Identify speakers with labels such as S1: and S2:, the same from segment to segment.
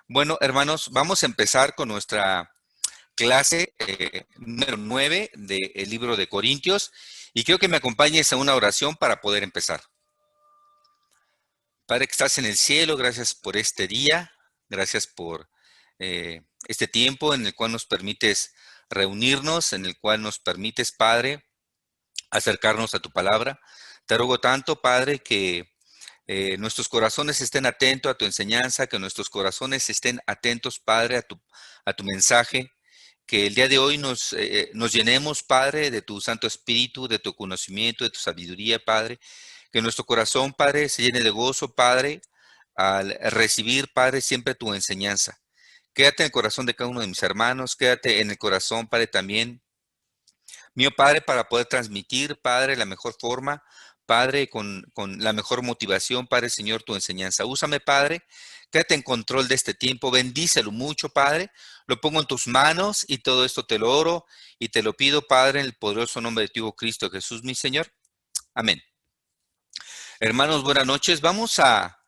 S1: Bueno, hermanos, vamos a empezar con nuestra clase número 9 del libro de Corintios y quiero que me acompañes a una oración para poder empezar. Padre que estás en el cielo, gracias por este día, gracias por este tiempo en el cual nos permites reunirnos, en el cual nos permites, Padre, acercarnos a tu palabra. Te ruego tanto, Padre, que nuestros corazones estén atentos a tu enseñanza, que nuestros corazones estén atentos, Padre, a tu mensaje, que el día de hoy nos llenemos, Padre, de tu Santo Espíritu, de tu conocimiento, de tu sabiduría, Padre, que nuestro corazón, Padre, se llene de gozo, Padre, al recibir, Padre, siempre tu enseñanza. Quédate en el corazón de cada uno de mis hermanos, quédate en el corazón, Padre, también mío, Padre, para poder transmitir, Padre, la mejor forma, Padre, con la mejor motivación, Padre, Señor, tu enseñanza. Úsame, Padre, quédate en control de este tiempo, bendícelo mucho, Padre, lo pongo en tus manos y todo esto te lo oro y te lo pido, Padre, en el poderoso nombre de tu Hijo Cristo Jesús, mi Señor. Amén. Hermanos, buenas noches. Vamos a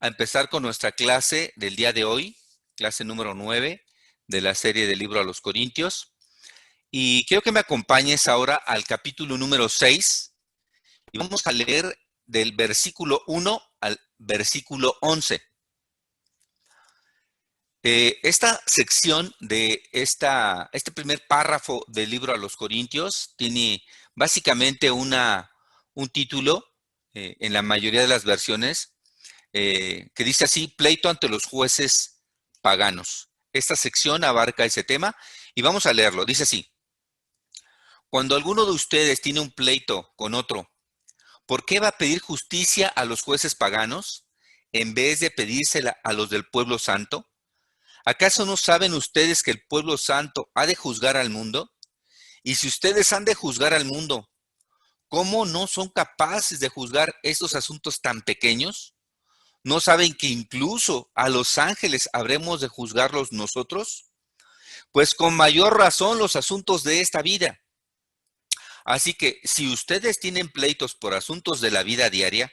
S1: empezar con nuestra clase del día de hoy, clase número 9 de la serie del libro a los Corintios. Y quiero que me acompañes ahora al capítulo número 6 y vamos a leer del versículo 1 al versículo 11. Esta sección de este primer párrafo del libro a los Corintios tiene básicamente un título en la mayoría de las versiones que dice así, pleito ante los jueces paganos. Esta sección abarca ese tema y vamos a leerlo. Dice así, cuando alguno de ustedes tiene un pleito con otro, ¿por qué va a pedir justicia a los jueces paganos en vez de pedírsela a los del pueblo santo? ¿Acaso no saben ustedes que el pueblo santo ha de juzgar al mundo? Y si ustedes han de juzgar al mundo, ¿cómo no son capaces de juzgar estos asuntos tan pequeños? ¿No saben que incluso a los ángeles habremos de juzgarlos nosotros? Pues con mayor razón los asuntos de esta vida. Así que si ustedes tienen pleitos por asuntos de la vida diaria,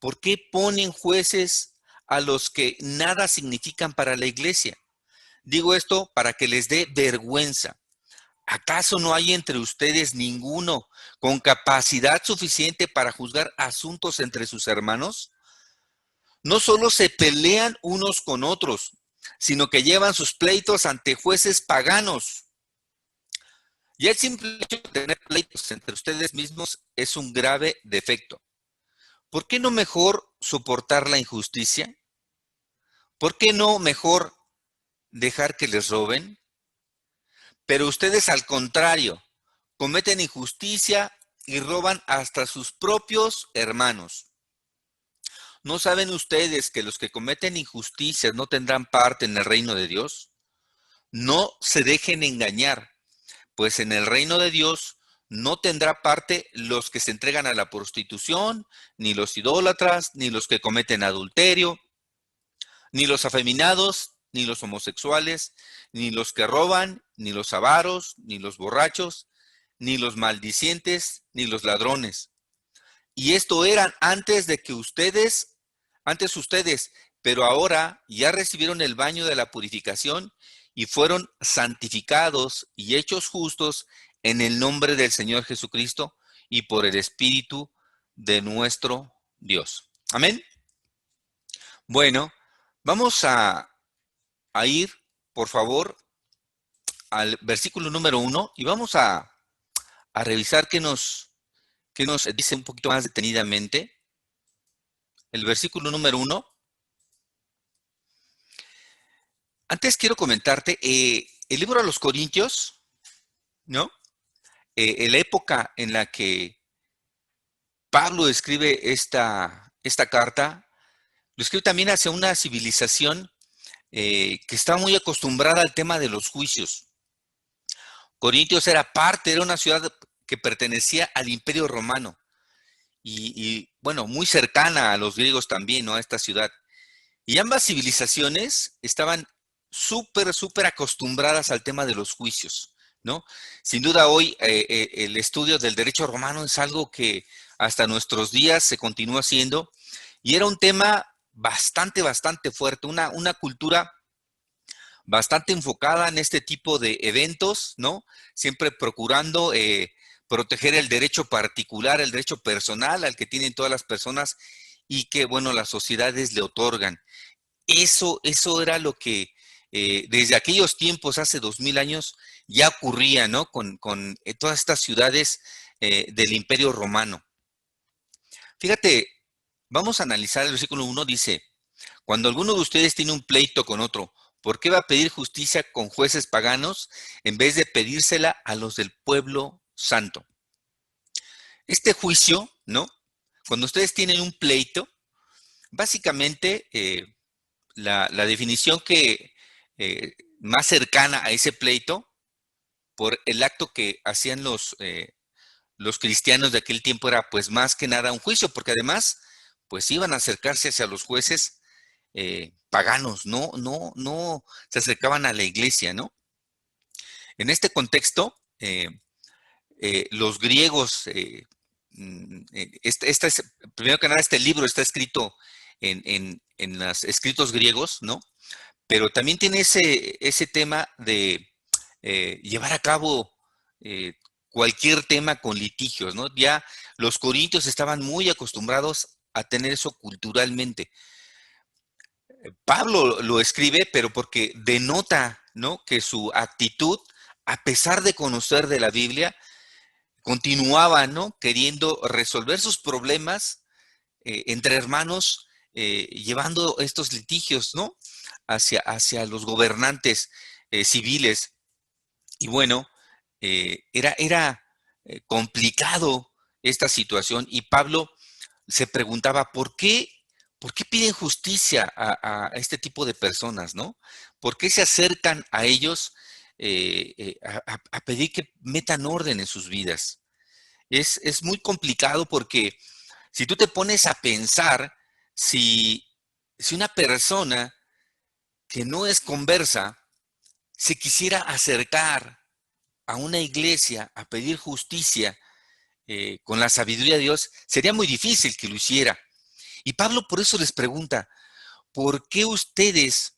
S1: ¿por qué ponen jueces a los que nada significan para la iglesia? Digo esto para que les dé vergüenza. ¿Acaso no hay entre ustedes ninguno con capacidad suficiente para juzgar asuntos entre sus hermanos? No solo se pelean unos con otros, sino que llevan sus pleitos ante jueces paganos. Y el simple hecho de tener pleitos entre ustedes mismos es un grave defecto. ¿Por qué no mejor soportar la injusticia? ¿Por qué no mejor dejar que les roben? Pero ustedes al contrario, cometen injusticia y roban hasta sus propios hermanos. ¿No saben ustedes que los que cometen injusticias no tendrán parte en el reino de Dios? No se dejen engañar, pues en el reino de Dios no tendrá parte los que se entregan a la prostitución, ni los idólatras, ni los que cometen adulterio, ni los afeminados, ni los homosexuales, ni los que roban, ni los avaros, ni los borrachos, ni los maldicientes, ni los ladrones. Y esto eran antes ustedes, pero ahora ya recibieron el baño de la purificación y fueron santificados y hechos justos en el nombre del Señor Jesucristo y por el Espíritu de nuestro Dios. Amén. Bueno, vamos a ir, por favor, al versículo número 1 y vamos a revisar qué nos dice un poquito más detenidamente. El versículo número 1. Antes quiero comentarte, el libro a los Corintios, ¿no? En la época en la que Pablo escribe esta carta, lo escribe también hacia una civilización que estaba muy acostumbrada al tema de los juicios. Corintios era una ciudad que pertenecía al Imperio Romano y bueno, muy cercana a los griegos también, ¿no? A esta ciudad. Y ambas civilizaciones estaban súper acostumbradas al tema de los juicios, ¿no? Sin duda hoy el estudio del derecho romano es algo que hasta nuestros días se continúa haciendo y era un tema bastante fuerte, una cultura bastante enfocada en este tipo de eventos, ¿no? Siempre procurando proteger el derecho particular, el derecho personal al que tienen todas las personas y que, bueno, las sociedades le otorgan. Eso era lo que desde aquellos tiempos, hace 2000 años, ya ocurría, ¿no? Con todas estas ciudades del Imperio Romano. Fíjate, vamos a analizar el versículo 1, dice, cuando alguno de ustedes tiene un pleito con otro, ¿por qué va a pedir justicia con jueces paganos en vez de pedírsela a los del pueblo santo? Este juicio, ¿no? Cuando ustedes tienen un pleito, básicamente la definición que más cercana a ese pleito, por el acto que hacían los cristianos de aquel tiempo, era pues más que nada un juicio, porque además pues iban a acercarse hacia los jueces paganos, no se acercaban a la iglesia, ¿no? En este contexto, los griegos, primero que nada, este libro está escrito en los escritos griegos, ¿no? Pero también tiene ese tema de llevar a cabo eh, cualquier tema con litigios, ¿no? Ya los corintios estaban muy acostumbrados a tener eso culturalmente. Pablo lo escribe, pero porque denota, ¿no? Que su actitud, a pesar de conocer de la Biblia, continuaba, ¿no? Queriendo resolver sus problemas entre hermanos, llevando estos litigios, ¿no? Hacia los gobernantes civiles. Y bueno, era complicado esta situación y Pablo se preguntaba, por qué piden justicia a este tipo de personas, ¿no? ¿Por qué se acercan a ellos a pedir que metan orden en sus vidas? Es muy complicado porque si tú te pones a pensar, si, si una persona que no es conversa se quisiera acercar a una iglesia a pedir justicia con la sabiduría de Dios, sería muy difícil que lo hiciera. Y Pablo por eso les pregunta, ¿por qué ustedes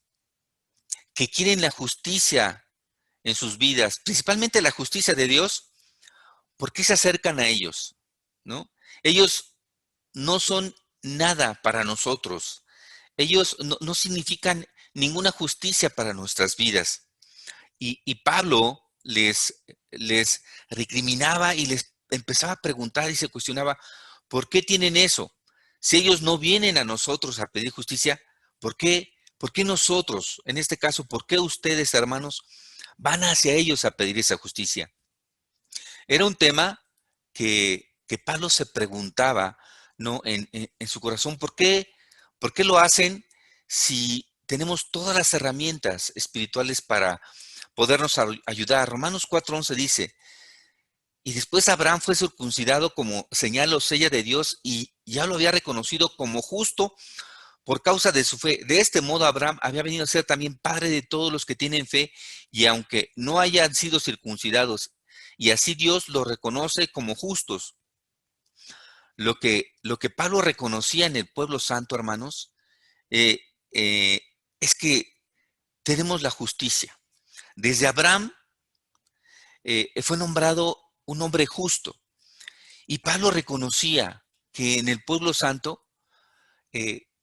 S1: que quieren la justicia en sus vidas, principalmente la justicia de Dios, por qué se acercan a ellos? ¿No? Ellos no son nada para nosotros. Ellos no significan ninguna justicia para nuestras vidas. Y Pablo les recriminaba y les empezaba a preguntar y se cuestionaba, ¿por qué tienen eso? Si ellos no vienen a nosotros a pedir justicia, por qué nosotros, en este caso, por qué ustedes, hermanos, van hacia ellos a pedir esa justicia? Era un tema que Pablo se preguntaba, ¿no? En su corazón, por qué lo hacen si tenemos todas las herramientas espirituales para podernos ayudar? Romanos 4:11 dice, y después Abraham fue circuncidado como señal o sella de Dios y ya lo había reconocido como justo por causa de su fe. De este modo Abraham había venido a ser también padre de todos los que tienen fe y aunque no hayan sido circuncidados, y así Dios los reconoce como justos. Lo que Pablo reconocía en el pueblo santo, hermanos, eh, eh, es que tenemos la justicia. Desde Abraham fue nombrado un hombre justo. Y Pablo reconocía que en el pueblo santo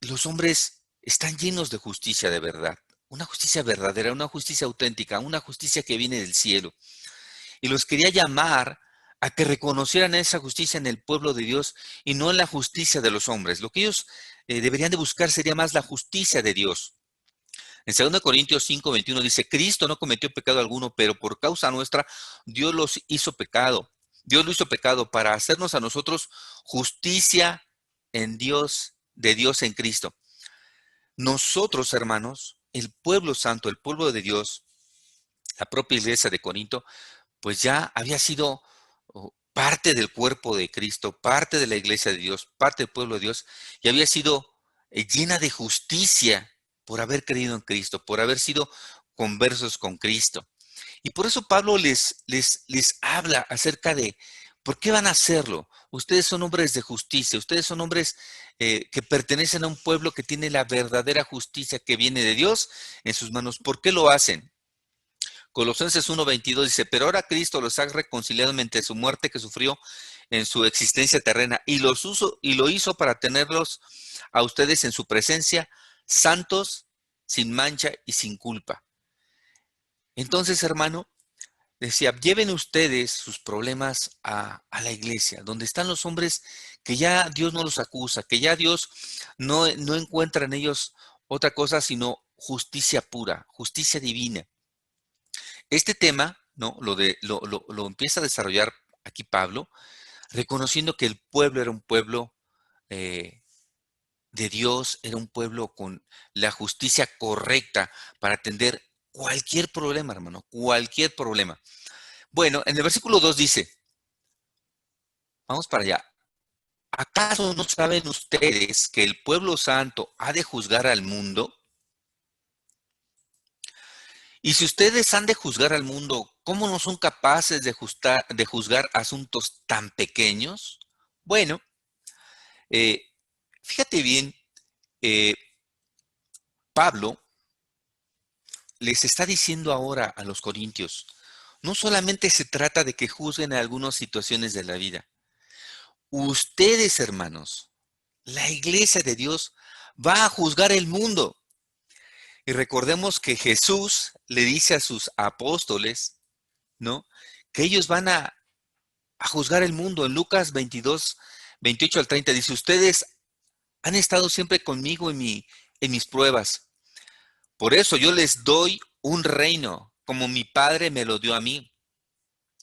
S1: los hombres están llenos de justicia de verdad. Una justicia verdadera, una justicia auténtica, una justicia que viene del cielo. Y los quería llamar a que reconocieran esa justicia en el pueblo de Dios y no en la justicia de los hombres. Lo que ellos deberían de buscar sería más la justicia de Dios. En 2 Corintios 5:21 dice, Cristo no cometió pecado alguno, pero por causa nuestra Dios los hizo pecado. Dios lo hizo pecado para hacernos a nosotros justicia en Dios, de Dios en Cristo. Nosotros, hermanos, el pueblo santo, el pueblo de Dios, la propia iglesia de Corinto, pues ya había sido parte del cuerpo de Cristo, parte de la iglesia de Dios, parte del pueblo de Dios, y había sido llena de justicia por haber creído en Cristo, por haber sido conversos con Cristo. Y por eso Pablo les habla acerca de ¿Por qué van a hacerlo? Ustedes son hombres de justicia, ustedes son hombres que pertenecen a un pueblo que tiene la verdadera justicia que viene de Dios en sus manos. ¿Por qué lo hacen? Colosenses 1:22 dice, pero ahora Cristo los ha reconciliado mediante su muerte que sufrió en su existencia terrena y lo hizo para tenerlos a ustedes en su presencia, santos, sin mancha y sin culpa. Entonces, hermano, decía, lleven ustedes sus problemas a la iglesia, donde están los hombres que ya Dios no los acusa, que ya Dios no encuentra en ellos otra cosa sino justicia pura, justicia divina. Este tema, ¿no? Lo empieza a desarrollar aquí Pablo, reconociendo que el pueblo era un pueblo eh, de Dios, era un pueblo con la justicia correcta para atender cualquier problema, hermano, cualquier problema. Bueno, en el versículo 2 dice, vamos para allá. ¿Acaso no saben ustedes que el pueblo santo ha de juzgar al mundo? Y si ustedes han de juzgar al mundo, ¿cómo no son capaces de juzgar asuntos tan pequeños? Bueno, eh, fíjate bien, eh, Pablo les está diciendo ahora a los corintios, no solamente se trata de que juzguen algunas situaciones de la vida. Ustedes, hermanos, la iglesia de Dios va a juzgar el mundo. Y recordemos que Jesús le dice a sus apóstoles, ¿no? Que ellos van a juzgar el mundo. En Lucas 22:28 al 30 dice, ustedes han estado siempre conmigo en mis pruebas. Por eso yo les doy un reino, como mi Padre me lo dio a mí.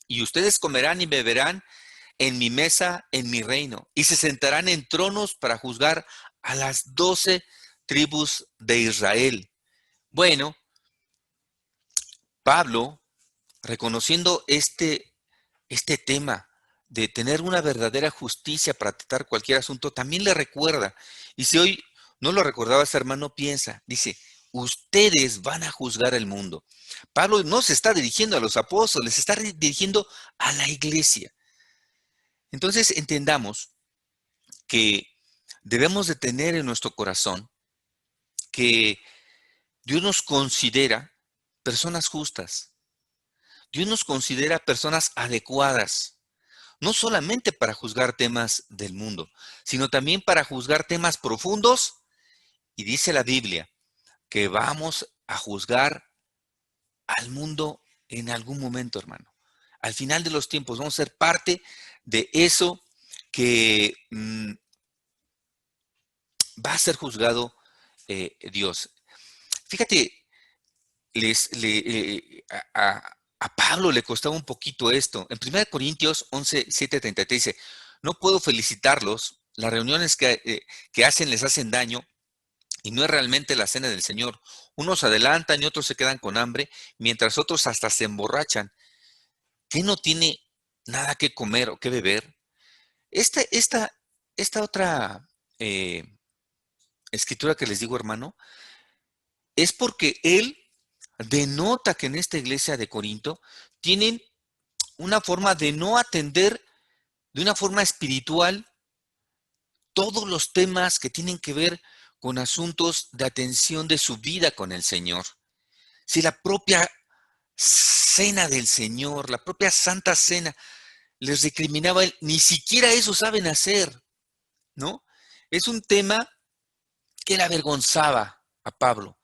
S1: Y ustedes comerán y beberán en mi mesa, en mi reino, y se sentarán en tronos para juzgar a las 12 tribus de Israel. Bueno, Pablo, reconociendo este tema de tener una verdadera justicia para tratar cualquier asunto, también le recuerda. Y si hoy no lo recordaba ese hermano, piensa, dice, ustedes van a juzgar el mundo. Pablo no se está dirigiendo a los apóstoles, se está dirigiendo a la iglesia. Entonces entendamos que debemos de tener en nuestro corazón que Dios nos considera personas justas. Dios nos considera personas adecuadas, no solamente para juzgar temas del mundo, sino también para juzgar temas profundos. Y dice la Biblia que vamos a juzgar al mundo en algún momento, hermano. Al final de los tiempos vamos a ser parte de eso que va a ser juzgado Dios. Fíjate, a Pablo le costaba un poquito esto. En 1 Corintios 11:7-33 dice, no puedo felicitarlos, las reuniones que hacen les hacen daño y no es realmente la cena del Señor. Unos adelantan y otros se quedan con hambre, mientras otros hasta se emborrachan. ¿Qué no tiene nada que comer o que beber? Esta, esta, esta otra eh, escritura que les digo, hermano, es porque él denota que en esta iglesia de Corinto tienen una forma de no atender de una forma espiritual todos los temas que tienen que ver con asuntos de atención de su vida con el Señor. Si la propia cena del Señor, la propia Santa Cena, les recriminaba, ni siquiera eso saben hacer, ¿no? Es un tema que le avergonzaba a Pablo.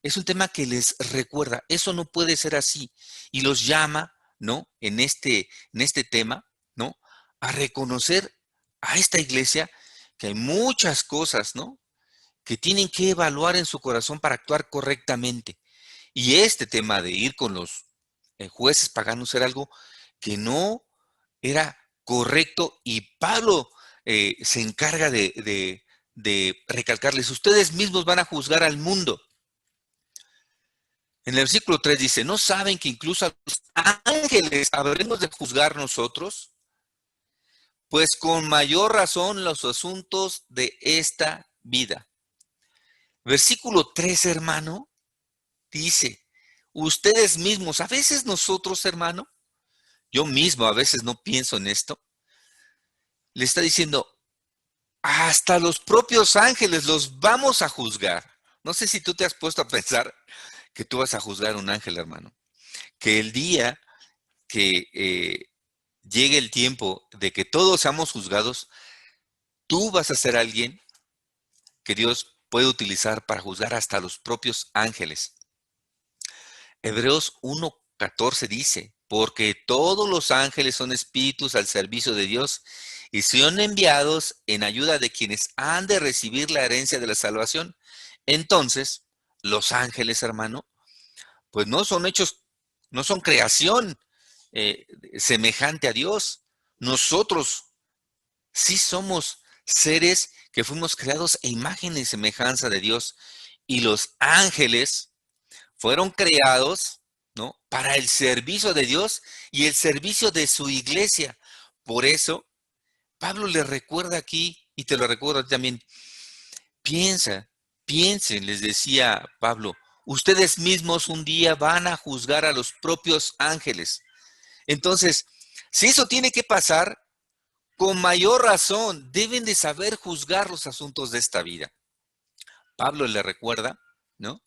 S1: Es un tema que les recuerda, eso no puede ser así. Y los llama, ¿no? En este tema, ¿no? A reconocer a esta iglesia que hay muchas cosas, ¿no? Que tienen que evaluar en su corazón para actuar correctamente. Y este tema de ir con los jueces paganos era algo que no era correcto y Pablo se encarga de recalcarles, ustedes mismos van a juzgar al mundo. En el versículo 3 dice, ¿no saben que incluso a los ángeles habremos de juzgar nosotros? Pues con mayor razón los asuntos de esta vida. Versículo 3, hermano, dice, ustedes mismos, a veces nosotros, hermano, yo mismo a veces no pienso en esto, le está diciendo, hasta los propios ángeles los vamos a juzgar. No sé si tú te has puesto a pensar que tú vas a juzgar a un ángel, hermano. Que el día que llegue el tiempo de que todos seamos juzgados, tú vas a ser alguien que Dios puede utilizar para juzgar hasta los propios ángeles. Hebreos 1:14 dice, porque todos los ángeles son espíritus al servicio de Dios y son enviados en ayuda de quienes han de recibir la herencia de la salvación. Entonces, los ángeles, hermano, pues no son hechos, no son creación eh, semejante a Dios. Nosotros sí somos seres que fuimos creados a imagen y semejanza de Dios. Y los ángeles fueron creados, ¿no? Para el servicio de Dios y el servicio de su iglesia. Por eso, Pablo le recuerda aquí, y te lo recuerdo también, piensen, les decía Pablo, ustedes mismos un día van a juzgar a los propios ángeles. Entonces, si eso tiene que pasar, con mayor razón deben de saber juzgar los asuntos de esta vida. Pablo le recuerda, ¿no?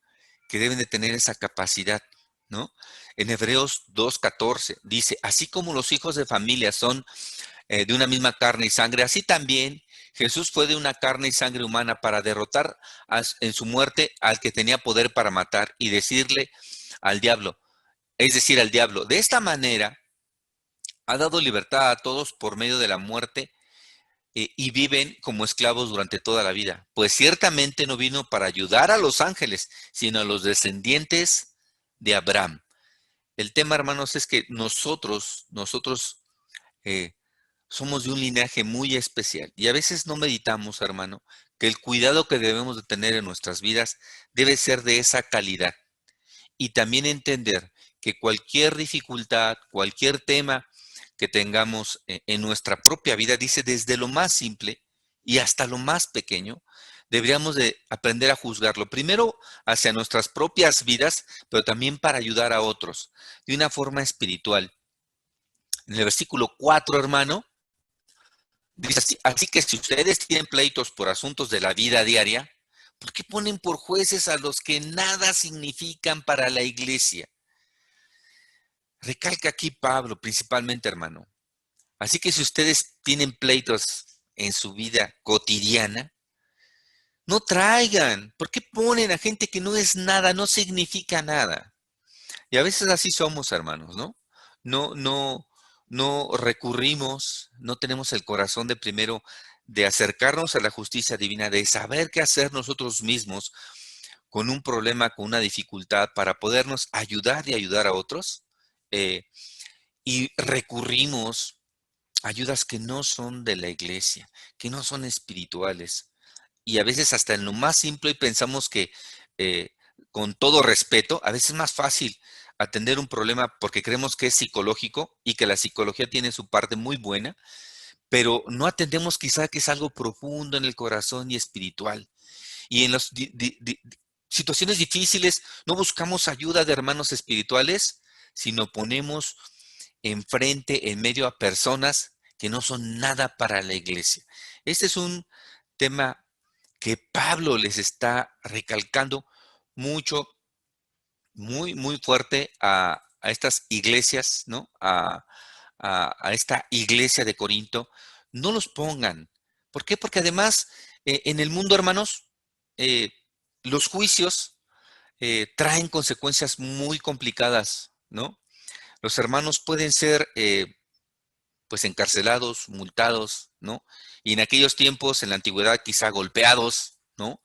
S1: Que deben de tener esa capacidad, ¿no? En Hebreos 2:14 dice, así como los hijos de familia son de una misma carne y sangre, así también Jesús fue de una carne y sangre humana para derrotar en su muerte al que tenía poder para matar y decirle al diablo, es decir, al diablo, de esta manera ha dado libertad a todos por medio de la muerte y viven como esclavos durante toda la vida. Pues ciertamente no vino para ayudar a los ángeles, sino a los descendientes de Abraham. El tema, hermanos, es que nosotros eh, somos de un linaje muy especial y a veces no meditamos, hermano, que el cuidado que debemos de tener en nuestras vidas debe ser de esa calidad. Y también entender que cualquier dificultad, cualquier tema que tengamos en nuestra propia vida, dice desde lo más simple y hasta lo más pequeño, deberíamos de aprender a juzgarlo. Primero hacia nuestras propias vidas, pero también para ayudar a otros de una forma espiritual. En el versículo 4, hermano, dice así que si ustedes tienen pleitos por asuntos de la vida diaria, ¿por qué ponen por jueces a los que nada significan para la iglesia? Recalca aquí Pablo principalmente, hermano. Así que si ustedes tienen pleitos en su vida cotidiana, no traigan. ¿Por qué ponen a gente que no es nada, no significa nada? Y a veces así somos, hermanos, ¿no? No, no, no recurrimos, no tenemos el corazón de primero de acercarnos a la justicia divina, de saber qué hacer nosotros mismos con un problema, con una dificultad, para podernos ayudar y ayudar a otros. Eh, y recurrimos a ayudas que no son de la iglesia, que no son espirituales. Y a veces hasta en lo más simple pensamos que eh, con todo respeto, a veces es más fácil atender un problema porque creemos que es psicológico y que la psicología tiene su parte muy buena, pero no atendemos quizá que es algo profundo en el corazón y espiritual. Y en las situaciones difíciles no buscamos ayuda de hermanos espirituales, sino ponemos enfrente, en medio a personas que no son nada para la iglesia. Este es un tema que Pablo les está recalcando mucho, muy fuerte a estas iglesias, ¿no? A esta iglesia de Corinto. No los pongan. ¿Por qué? Porque además, en el mundo, hermanos, eh, los juicios traen consecuencias muy complicadas, ¿no? Los hermanos pueden ser pues encarcelados, multados, ¿no? Y en aquellos tiempos, en la antigüedad, quizá golpeados, ¿no?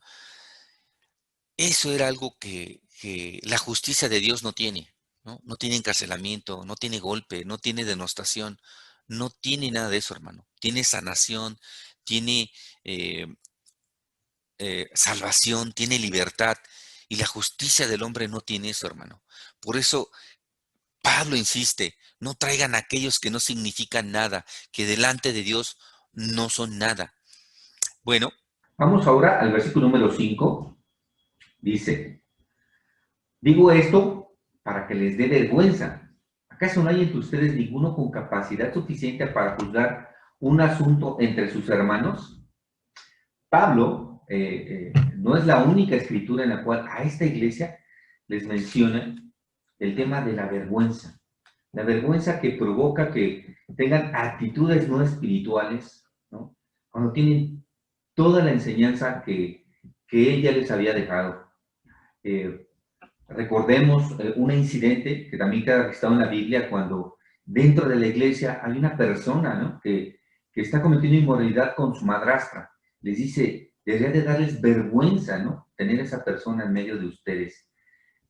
S1: Eso era algo que la justicia de Dios no tiene, ¿no? No tiene encarcelamiento, no tiene golpe, no tiene denostación, no tiene nada de eso, hermano. Tiene sanación, tiene eh, salvación, tiene libertad. Y la justicia del hombre no tiene eso, hermano. Por eso Pablo insiste, no traigan a aquellos que no significan nada, que delante de Dios no son nada. Bueno,
S2: Vamos ahora al versículo número 5. Dice, digo esto para que les dé vergüenza. ¿Acaso no hay entre ustedes ninguno con capacidad suficiente para juzgar un asunto entre sus hermanos. Pablo no es la única escritura en la cual a esta iglesia les menciona el tema de la vergüenza que provoca que tengan actitudes no espirituales, ¿no? Cuando tienen toda la enseñanza que ella les había dejado. Recordemos un incidente que también queda registrado en la Biblia cuando dentro de la iglesia hay una persona, ¿no?, que está cometiendo inmoralidad con su madrastra. Les dice, debería de darles vergüenza, ¿no?, tener esa persona en medio de ustedes.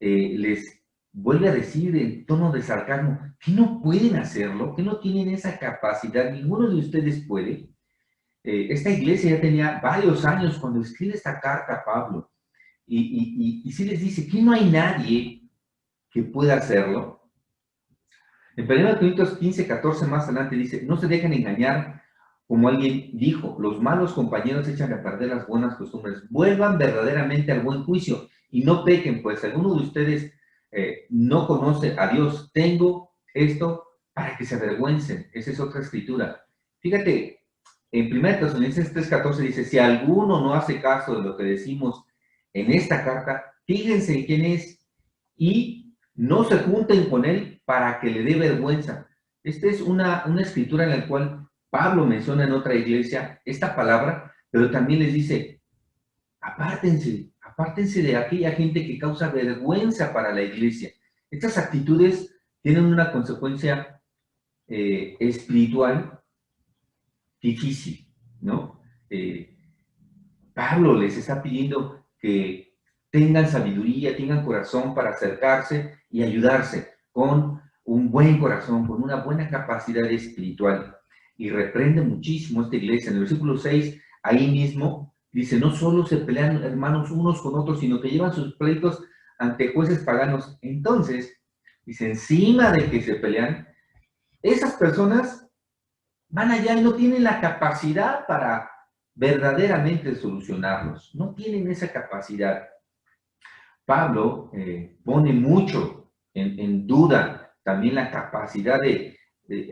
S2: Les vuelve a decir en tono de sarcasmo, que no pueden hacerlo, que no tienen esa capacidad, ninguno de ustedes puede. Esta iglesia ya tenía varios años cuando escribe esta carta a Pablo, y sí les dice que no hay nadie que pueda hacerlo. En 1 Corintios 15, 14 más adelante dice, no se dejen engañar, como alguien dijo, los malos compañeros echan a perder las buenas costumbres, vuelvan verdaderamente al buen juicio y no pequen, pues alguno de ustedes no conoce a Dios. Tengo esto para que se avergüencen. Esa es otra escritura. Fíjate, en 1 Tesalonicenses 3:14 dice, si alguno no hace caso de lo que decimos en esta carta, fíjense en quién es y no se junten con él para que le dé vergüenza. Esta es una escritura en la cual Pablo menciona en otra iglesia esta palabra, pero también les dice, apártense de aquella gente que causa vergüenza para la iglesia. Estas actitudes tienen una consecuencia espiritual difícil, ¿no? Pablo les está pidiendo que tengan sabiduría, tengan corazón para acercarse y ayudarse con un buen corazón, con una buena capacidad espiritual. Y reprende muchísimo esta iglesia. En el versículo 6, ahí mismo, dice, no solo se pelean hermanos unos con otros, sino que llevan sus pleitos ante jueces paganos. Entonces, dice, encima de que se pelean, esas personas van allá y no tienen la capacidad para verdaderamente solucionarlos. No tienen esa capacidad. Pablo pone mucho en duda también la capacidad de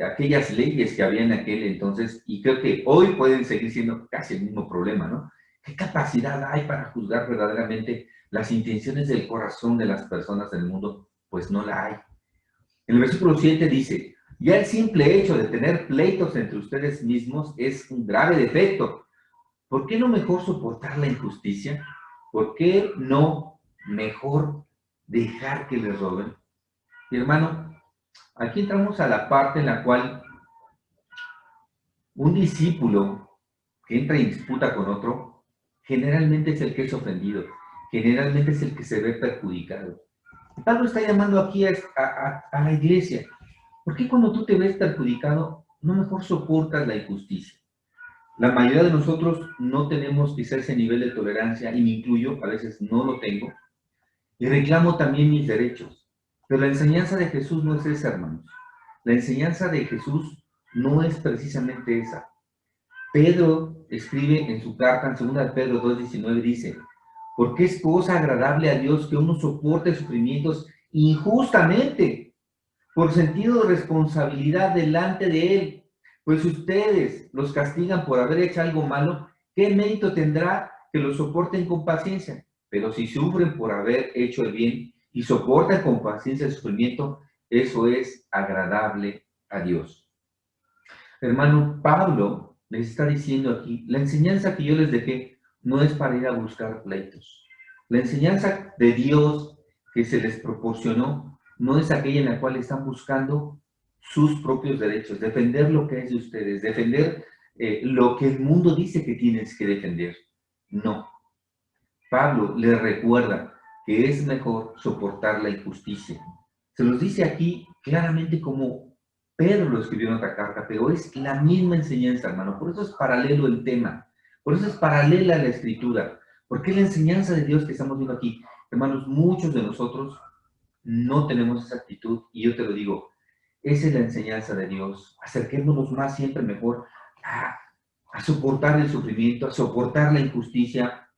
S2: aquellas leyes que había en aquel entonces, y creo que hoy pueden seguir siendo casi el mismo problema, ¿no? ¿Qué capacidad hay para juzgar verdaderamente las intenciones del corazón de las personas del mundo? Pues no la hay. En el versículo 7 dice, ya el simple hecho de tener pleitos entre ustedes mismos es un grave defecto. ¿Por qué no mejor soportar la injusticia? ¿Por qué no mejor dejar que les roben? Mi hermano, aquí entramos a la parte en la cual un discípulo que entra en disputa con otro, generalmente es el que es ofendido, generalmente es el que se ve perjudicado. Pablo está llamando aquí a la iglesia. ¿Por qué cuando tú te ves perjudicado, no mejor soportas la injusticia? La mayoría de nosotros no tenemos quizá ese nivel de tolerancia, y me incluyo, a veces no lo tengo, y reclamo también mis derechos. Pero la enseñanza de Jesús no es esa, hermanos. La enseñanza de Jesús no es precisamente esa. Pedro escribe en su carta, en 2 de Pedro 2:19, dice, porque es cosa agradable a Dios que uno soporte sufrimientos injustamente, por sentido de responsabilidad delante de Él. Pues ustedes los castigan por haber hecho algo malo, ¿qué mérito tendrá que lo soporten con paciencia? Pero si sufren por haber hecho el bien y soportan con paciencia el sufrimiento, eso es agradable a Dios. Hermano, Pablo les está diciendo aquí, la enseñanza que yo les dejé no es para ir a buscar pleitos. La enseñanza de Dios que se les proporcionó no es aquella en la cual están buscando sus propios derechos, defender lo que es de ustedes, defender lo que el mundo dice que tienes que defender. No. Pablo les recuerda que es mejor soportar la injusticia. Se los dice aquí claramente como Pedro lo escribió en otra carta, pero es la misma enseñanza, hermano. Por eso es paralelo el tema. Por eso es paralela la escritura. Porque es la enseñanza de Dios que estamos viendo aquí. Hermanos, muchos de nosotros no tenemos esa actitud, y yo te lo digo, esa es la enseñanza de Dios. Acerquémonos más siempre mejor a soportar el sufrimiento, a soportar la injusticia.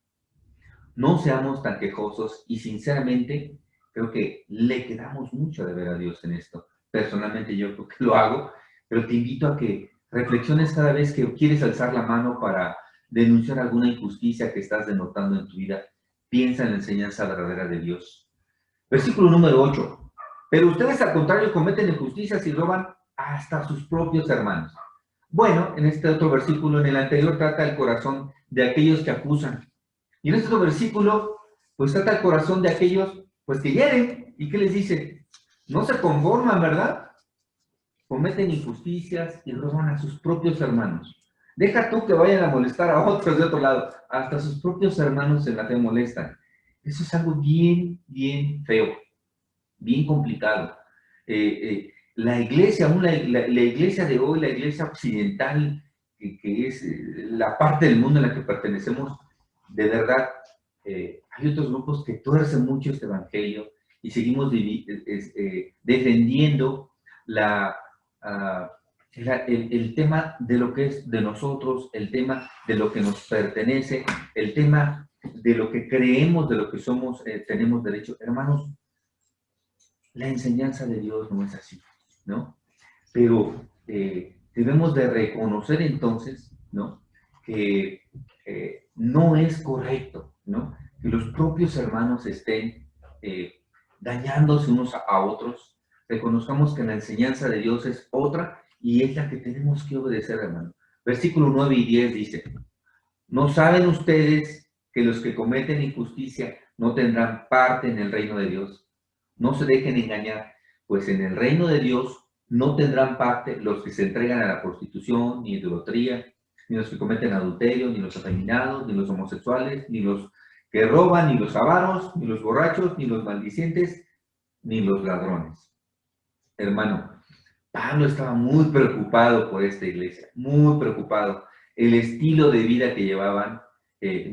S2: No seamos tan quejosos, y sinceramente creo que le quedamos mucho de ver a Dios en esto. Personalmente yo creo que lo hago, pero te invito a que reflexiones cada vez que quieres alzar la mano para denunciar alguna injusticia que estás denotando en tu vida. Piensa en la enseñanza verdadera de Dios. Versículo número 8. Pero ustedes al contrario cometen injusticias y roban hasta sus propios hermanos. Bueno, en este otro versículo, en el anterior, trata el corazón de aquellos que acusan. Y en este otro versículo, pues trata el corazón de aquellos, pues que hieren. ¿Y qué les dice? No se conforman, ¿verdad? Cometen injusticias y roban a sus propios hermanos. Deja tú que vayan a molestar a otros de otro lado. Hasta sus propios hermanos se la te molestan. Eso es algo bien, bien feo, bien complicado. La iglesia, aún la iglesia de hoy, la iglesia occidental, que es la parte del mundo en la que pertenecemos, de verdad, hay otros grupos que tuercen mucho este evangelio y seguimos defendiendo el tema de lo que es de nosotros, el tema de lo que nos pertenece, el tema de lo que creemos, de lo que somos, tenemos derecho. Hermanos, la enseñanza de Dios no es así, ¿no? Pero debemos de reconocer entonces, ¿no? Que no es correcto, ¿no? Que los propios hermanos estén dañándose unos a otros. Reconozcamos que la enseñanza de Dios es otra y es la que tenemos que obedecer, hermano. Versículo 9 y 10 dice, ¿no saben ustedes que los que cometen injusticia no tendrán parte en el reino de Dios? No se dejen engañar, pues en el reino de Dios no tendrán parte los que se entregan a la prostitución, ni idolatría, ni los que cometen adulterio, ni los afeminados, ni los homosexuales, ni los que roban, ni los avaros, ni los borrachos, ni los maldicientes, ni los ladrones. Hermano, Pablo estaba muy preocupado por esta iglesia, muy preocupado. El estilo de vida que llevaban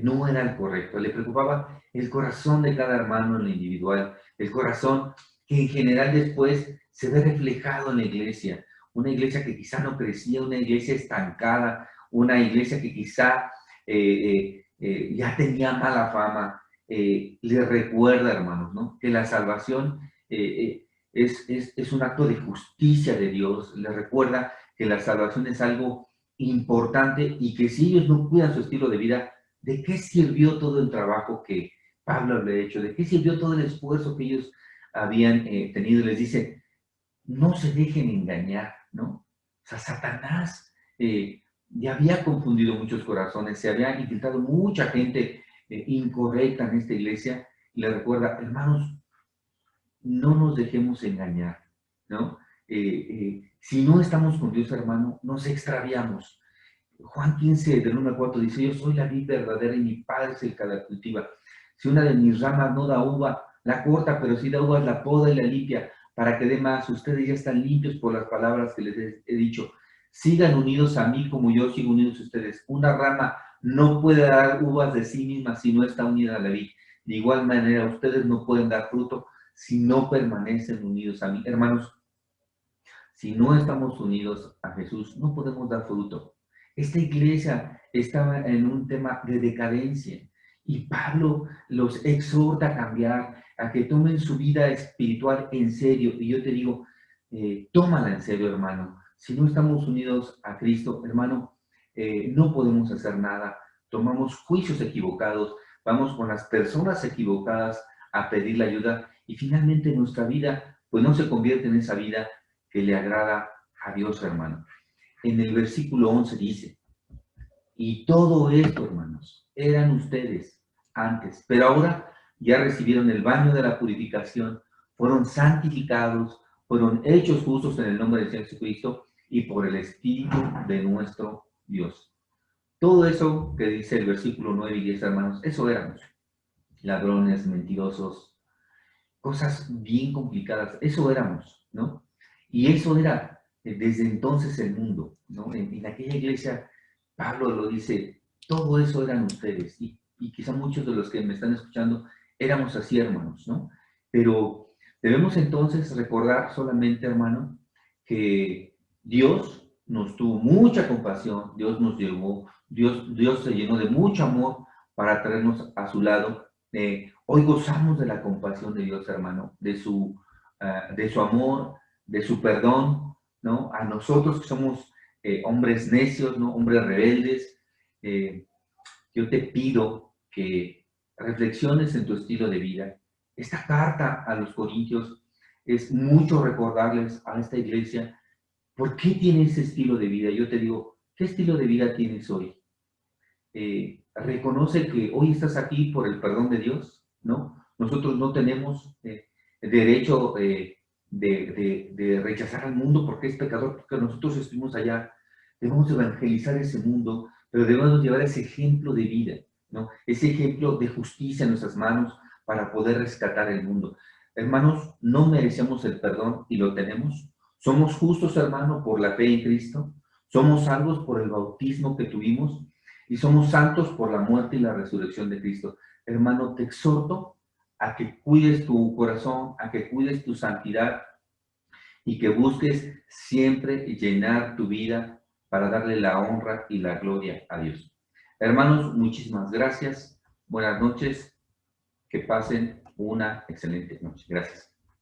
S2: no era el correcto. Le preocupaba el corazón de cada hermano en lo individual, el corazón que en general después se ve reflejado en la iglesia. Una iglesia que quizá no crecía, una iglesia estancada, una iglesia que quizá ya tenía mala fama. Le recuerda, hermanos, ¿no? Que la salvación es un acto de justicia de Dios. Les recuerda que la salvación es algo importante y que si ellos no cuidan su estilo de vida, ¿de qué sirvió todo el trabajo que Pablo había hecho? ¿De qué sirvió todo el esfuerzo que ellos habían tenido? Les dice, no se dejen engañar, ¿no? O sea, Satanás ya había confundido muchos corazones, se había infiltrado mucha gente incorrecta en esta iglesia. Y le recuerda, hermanos, no nos dejemos engañar, ¿no? Si no estamos con Dios, hermano, nos extraviamos. Juan 15, del 1 al 4, dice, yo soy la vid verdadera y mi Padre es el que la cultiva. Si una de mis ramas no da uva, la corta, pero si da uvas, la poda y la limpia, para que dé más. Ustedes ya están limpios por las palabras que les he dicho. Sigan unidos a mí como yo sigo unidos a ustedes. Una rama no puede dar uvas de sí misma si no está unida a la vid. De igual manera, ustedes no pueden dar fruto si no permanecen unidos a mí. Hermanos, si no estamos unidos a Jesús, no podemos dar fruto. Esta iglesia estaba en un tema de decadencia y Pablo los exhorta a cambiar, a que tomen su vida espiritual en serio. Y yo te digo, tómala en serio, hermano. Si no estamos unidos a Cristo, hermano, no podemos hacer nada. Tomamos juicios equivocados, vamos con las personas equivocadas a pedir la ayuda y finalmente nuestra vida pues no se convierte en esa vida que le agrada a Dios, hermano. En el versículo 11 dice, y todo esto, hermanos, eran ustedes antes, pero ahora ya recibieron el baño de la purificación, fueron santificados, fueron hechos justos en el nombre de Jesucristo y por el Espíritu de nuestro Dios. Todo eso que dice el versículo 9 y 10, hermanos, eso éramos. Ladrones, mentirosos, cosas bien complicadas, eso éramos, ¿no? Y eso era desde entonces el mundo, ¿no? En aquella iglesia, Pablo lo dice, todo eso eran ustedes, y quizá muchos de los que me están escuchando éramos así, hermanos, ¿no? Pero debemos entonces recordar solamente, hermano, que Dios nos tuvo mucha compasión, Dios nos llevó, Dios se llenó de mucho amor para traernos a su lado. Hoy gozamos de la compasión de Dios, hermano, de su amor, de su perdón, ¿no? A nosotros que somos hombres necios, ¿no? Hombres rebeldes. Yo te pido que reflexiones en tu estilo de vida. Esta carta a los Corintios es mucho recordarles a esta iglesia por qué tiene ese estilo de vida. Yo te digo, ¿qué estilo de vida tienes hoy? Reconoce que hoy estás aquí por el perdón de Dios, ¿no? Nosotros no tenemos derecho de rechazar al mundo porque es pecador, porque nosotros estuvimos allá. Debemos evangelizar ese mundo, pero debemos llevar ese ejemplo de vida, ¿no? Ese ejemplo de justicia en nuestras manos para poder rescatar el mundo. Hermanos, no merecemos el perdón y lo tenemos. Somos justos, hermano, por la fe en Cristo. Somos salvos por el bautismo que tuvimos y somos santos por la muerte y la resurrección de Cristo. Hermano, te exhorto a que cuides tu corazón, a que cuides tu santidad y que busques siempre llenar tu vida para darle la honra y la gloria a Dios. Hermanos, muchísimas gracias. Buenas noches. Que pasen una excelente noche. Gracias.